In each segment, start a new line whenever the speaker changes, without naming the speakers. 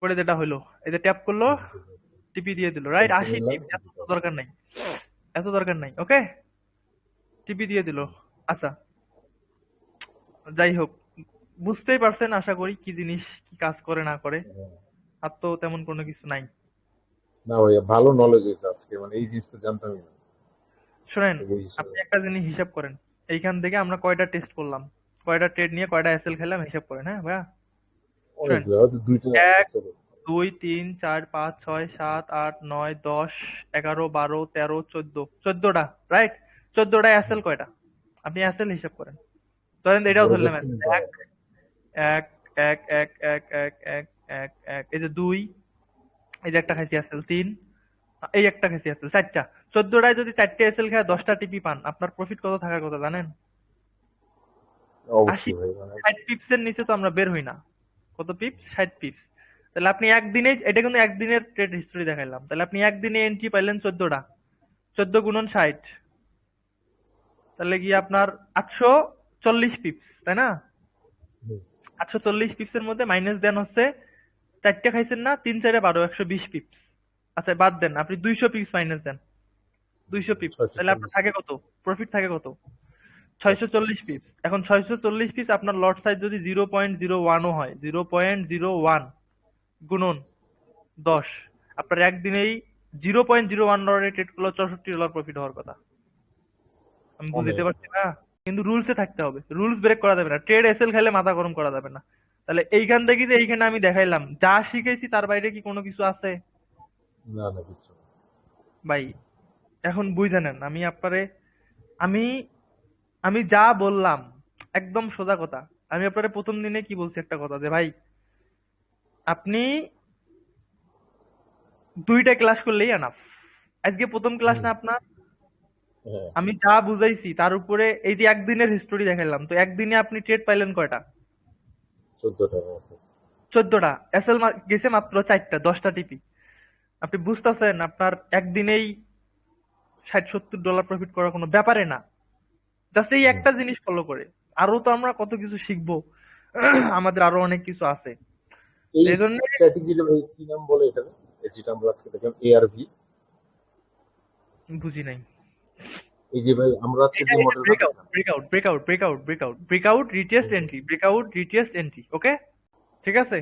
করে যেটা হলো, এই যে ট্যাপ করলো, টিপি দিয়ে দিল, রাইট? 80
দিলাম।
টিপ, এত তো দরকার নাই, এত দরকার নাই। ওকে, টিপি দিয়ে দিল। আচ্ছা, যাই হোক, বুঝতেই পারছেন আশা করি কি জিনিস কি কাজ করে না করে। আর তো তেমন কোনো কিছু নাই।
না ভাইয়া, ভালো নলেজ হয়েছে আজকে, মানে এই জিনিসটা জানতামই না।
শোনেন,
ওই হিসেবে
আপনি একটা জিনিস হিসাব করেন, এইখান থেকে আমরা কয়টা টেস্ট করলাম, কয়টা ট্রেড নিয়ে কয়টা এসএল খেলাম, হিসাব করেন। হ্যাঁ ভাইয়া, শোনেন,
অনেকগুলো, হয়তো দুইটা
এক,
আছে।
2, 3, 4, 5, 6, 7, 8, 9, 10, 11, 12, 13, 14, 14টা, রাইট? 14টা এসএল কয়টা? আপনি এসএল হিসাব করেন। ধরেন এটাও
বড়দের
ধরলাম এসএল,
তিনটা।
এক, এক, এক, এক, এক, এক, এক, এক, এক, এই যে 2, এই যে একটা খাইছি এসএল 3, এই একটা খাইছি এসএল 4টা। 14টায় যদি 4টে এসএল খায় 10টা টিপি পান, আপনার প্রফিট কত থাকার কথা জানেন? 80,
অবশ্যই ভাই, মানে
60 পিপসের নিচে তো আমরা বের হই না। কত পিপস? 60 পিপস। তাহলে আপনি একদিনে, এটা কিন্তু একদিনের ট্রেড হিস্টরি দেখাইলাম, তাহলে আপনি একদিনে এন্ট্রি পাইলেন 14টা, 14 গুণন 60, তাহলে গিয়ে আপনার 840 পিপস, তাই না? 840 পিপসের মধ্যে মাইনাস দেন হচ্ছে, 4টে খাইছেন না, 3 4 12, 120 পিপস। আচ্ছা বাদ দেন, আপনি 200 পিপস মাইনাস দেন, 200 পিপস, তাহলে আপনার
640।
থাকে কত? প্রফিট থাকে কত? 640 পিপস। এখন 640 পিপস আপনার লট সাইজ যদি 0.01ও হয়, 0.01 গুণন 10, আপনার একদিনেই 0.01 ডলারে ট্রেড করলে $64 প্রফিট হওয়ার কথা। আমি বুঝতে
অনেক।
পারছি না? কিন্তু রুলসে থাকতে হবে, রুলস ব্রেক করা যাবে না, ট্রেড এসএল খেলে মাথা গরম করা যাবে না। তাহলে এইখান থেকে যে এইখানে আমি দেখাইলাম, যা শিখেছি তার বাইরে কি কোনো কিছু আছে?
না না, কিছু না।
ভাই, এখন বুঝে নেন, আমি আমি যা বললাম একদম সোজা কথা। আমি আপনারে প্রথম দিনে কি বলছি একটা কথা, যে ভাই আপনি 2টা ক্লাস করলেই এনাফ। আজকে প্রথম ক্লাস
হুম।
না আপনার?
হ্যাঁ।
আমি যা বুঝাইছি তার উপরে এই যে একদিনের হিস্টোরি দেখাইলাম, তো একদিনে আপনি ট্রেড পাইলেন কয়টা?
14 টাকা মতো।
14টা। এসএল গেছে মাত্র 4টা, 10টা টিপি। আপনি বুঝতেছেন আপনার একদিনেই $60-70 প্রফিট করার কোনো ব্যাপারে না, জাস্ট এই
হুম।
একটা জিনিস ফলো করে। আরো তো আমরা কত কিছু শিখবো, আমাদের আরো অনেক কিছু আছে।
এই
এই জন্য
স্ট্র্যাটেজিটা ভাই কি নাম বলে এটা? যেটা আমরা আজকে দেখলাম, এআরভি।
বুঝি নাই।
এই যে ভাই আমরা আজকে
এটা
যে
এটা
মডেলটা
ব্রেকআউট
দেখলাম।
Breakout breakout breakout breakout breakout retest
hmm,
entry, breakout retest entry, okay? ঠিক আছে।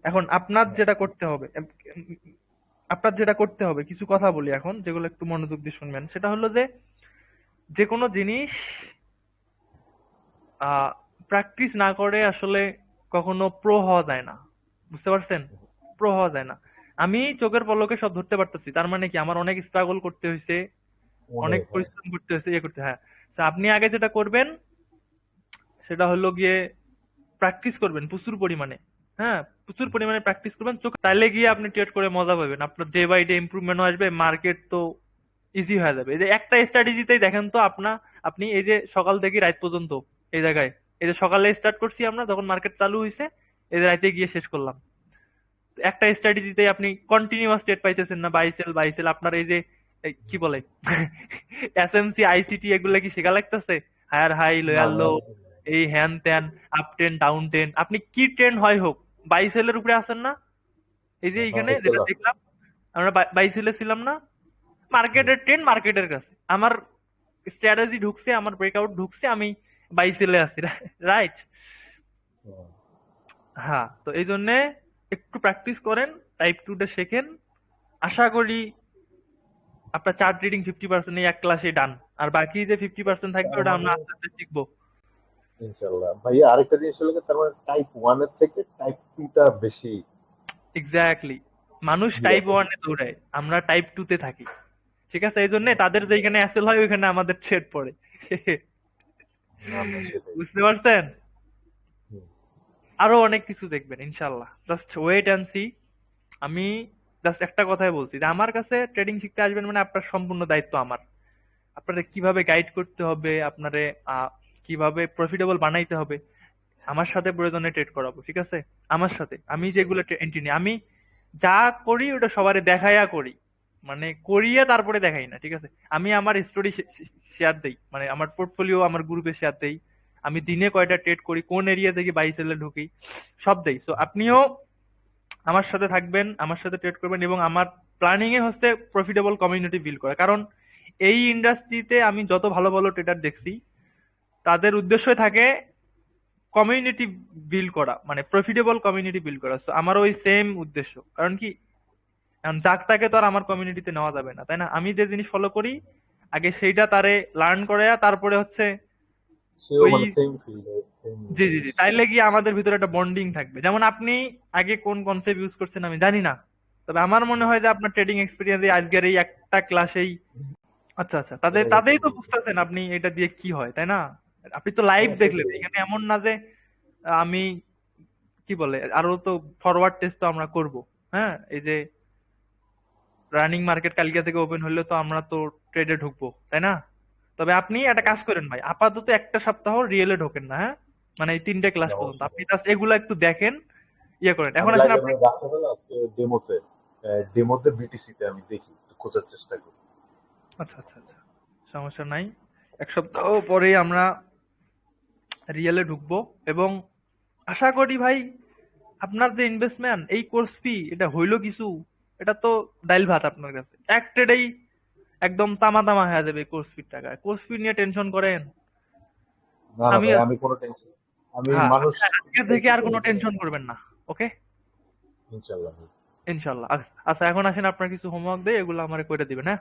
এখন আপনার যেটা করতে হবে, কিছু কথা বলি এখন যেগুলো একটু মনোযোগ দিয়ে শুনবেন। সেটা হলো যে, যে কোনো জিনিস প্র্যাকটিস না করে আসলে কখনো প্রো হওয়া যায় না। বুঝতে পারছেন? প্রো হওয়া যায় না। আমি চোখের পলকে সব ধরতে পারতেছি, তার মানে কি আমার অনেক স্ট্রাগল করতে হয়েছে, অনেক
অনেক হয়।
পরিশ্রম করতে হয়েছে, ইয়ে করতে, হ্যাঁ। তো আপনি আগে যেটা করবেন সেটা হলো গিয়ে প্র্যাকটিস করবেন প্রচুর পরিমাণে। হ্যাঁ, প্রচুর পরিমাণে প্র্যাকটিস করবেন, চোখ তাইলে গিয়ে আপনি ট্রেড করে মজা পাবেন, আপনার ডে বাই ডে ইমপ্রুভমেন্ট আসবে, মার্কেট তো ইজি হয়ে যাবে। এই যে একটা স্ট্র্যাটেজিতেই দেখেন তো আপনি এই যে সকাল থেকে রাত পর্যন্ত এই জায়গায়, এই যে সকালে স্টার্ট করছি আমরা যখন মার্কেট চালু হয়েছে, এই যে রাতে গিয়ে শেষ করলাম। একটা স্ট্র্যাটেজিতেই আপনি কন্টিনিউয়াস ট্রেড পাইতেছেন না, বাই সেল আপনার এই যে কি বলে এসএমসি আইসিটি এগুলা কি শেখা লাগতেছে? হায়ার হাই
না
লোয়ার লো,
ভাই।
এই হ্যান ত্যান, আপ টেন ডাউন টেন, আপনি কি ট্রেন্ড হয় হোক বাই সেলের উপরে আছেন না? এই যে এখানে
হ্যাঁ,
যেটা
সেলা।
দেখলাম, আমরা বাই সেলে ছিলাম না, মার্কেটের ট্রেন্ড মার্কেটের কাছে, আমার স্ট্র্যাটেজি ঢুকছে, আমার ব্রেকআউট ঢুকছে, আমি বাই সেলে আছি, রাইট? হ্যাঁ, তো এই জন্য একটু প্র্যাকটিস করেন, টাইপ টুটা শেখেন। আশা করি আপনার চার্ট রিডিং 50% এই এক ক্লাসে ডান, আর বাকি যে 50% থাকবে
তার
ওটা
মানে
আমরা আস্তে আস্তে শিখবো।
ইনশাল্লাহ ভাইয়া, আরেকটা জিনিস হলো কি, তার মানে টাইপ ওয়ান এর থেকে টাইপ টু টা বেশি
এক্স্যাক্টলি, মানুষ টাইপ
নিরাপদ।
ওয়ানে দৌড়ায়, আমরা টাইপ টু তে থাকি। ঠিক আছে, এই জন্য তাদের যেখানে অ্যাসেল হয় ওইখানে আমাদের ট্রেড পড়ে।
না না, সেটাই।
বুঝতে পারছেন?
হুম।
আরো অনেক কিছু দেখবেন ইনশাল্লাহ, জাস্ট ওয়েট অ্যান্ড সি। আমি জাস্ট একটা কথাই বলছি, যে আমার কাছে ট্রেডিং শিখতে আসবেন মানে আপনার সম্পূর্ণ দায়িত্ব আমার। আপনারে কিভাবে গাইড করতে হবে, আপনারে কিভাবে প্রফিটেবল বানাইতে হবে, আমার সাথে প্রয়োজনে ট্রেড করাবো, ঠিক আছে? আমার সাথে আমি যেগুলো এন্ট্রি নিই, আমি যা করি ওটা সবারে দেখাইয়া করি, মানে করিয়ে তারপরে দেখাই না, ঠিক আছে? আমি আমার স্টোরি শেয়ার দেই, মানে আমার পোর্টফোলিও আমার গ্রুপে শেয়ার দেই, আমি দিনে কয়টা ট্রেড করি, কোন এরিয়া থেকে বাই সেলে ঢুকি, সব দেই। সো আপনিও আমার সাথে থাকবেন, আমার সাথে ট্রেড করবেন, এবং আমার প্ল্যানিং এ হচ্ছে প্রফিটেবল কমিউনিটি বিল্ড করা। কারণ এই ইন্ডাস্ট্রিতে আমি যত ভালো ভালো ট্রেডার দেখছি, তাদের উদ্দেশ্যই থাকে কমিউনিটি বিল্ড করা, মানে প্রফিটেবল কমিউনিটি বিল্ড করা। So আমারও ওই সেম উদ্দেশ্য। কারণ কি, এখন যাক তাকে তো আর আমার কমিউনিটিতে নেওয়া যাবে না, তাই না? আমি যে জিনিস ফলো করি আগে সেইটা তারে লার্ন করে তারপরে হচ্ছে
সেও
ওই,
মানে সেম ফিল্ডে সেম
জি জি
জিনিস।
জি, তাইলে গিয়ে আমাদের ভিতরে একটা বন্ডিং থাকবে। যেমন আপনি আগে কোন কনসেপ্ট ইউজ করছেন আমি জানি না, তবে আমার মনে হয় যে আপনার ট্রেডিং এক্সপিরিয়েন্স আজকের এই একটা ক্লাসেই, আচ্ছা আচ্ছা, তাদের
এটা
তাদেরই তো
দেখতে
বুঝতেছেন আপনি এটা দিয়ে কি হয়, তাই না? আপনি তো লাইভ
হ্যাঁ
দেখলেন,
সেটাই।
এখানে এমন না যে আমি কি বলে, আরো তো ফরওয়ার্ড টেস্ট তো আমরা করব। হ্যাঁ, এই যে রানিং মার্কেট কালকে থেকে ওপেন হলে তো আমরা তো ট্রেডে ঢুকবো, তাই না? তবে আপনি একটা কাজ করেন ভাই, আপাতত একটা সপ্তাহ রিয়েলে ঢোকেন না, হ্যাঁ? মানে এই 3টে ক্লাস পর্যন্ত
অবশ্যই।
আপনি জাস্ট এগুলা একটু দেখেন, ইয়ে করেন। এখন
আমি
আসেন
লাগে
আপনি,
মানে রাখতে হলে আজকে ডেমোতে বিটিসিতে আমি দেখি, একটু খোঁজার চেষ্টা করি।
আচ্ছা আচ্ছা আচ্ছা, সমস্যা নাই। এক সপ্তাহ পরেই আমরা রিয়েলে ঢুকবো, এবং আশা করি ভাই আপনার যে ইনভেস্টমেন্ট, এই কোর্স ফি, এটা হইলো কিছু, এটা তো ডাইল ভাত আপনার কাছে। এক ট্রেডেই একদম তামা তামা হয়ে যাবে কোর্স ফির টাকা। কোর্স ফি নিয়ে টেনশন করেন?
না না
আমি,
ভাই, আমি কোনো টেনশন, আমি
হ্যাঁ,
মানুষ
আজকে থেকে আর কোনো টেনশন করবেন না। ওকে,
ইনশাল্লাহ।
ইনশাল্লাহ। আচ্ছা আচ্ছা, এখন আসেন আপনার কিছু হোমওয়ার্ক দেয়, এগুলো আমারে করে দিবেন, হ্যাঁ?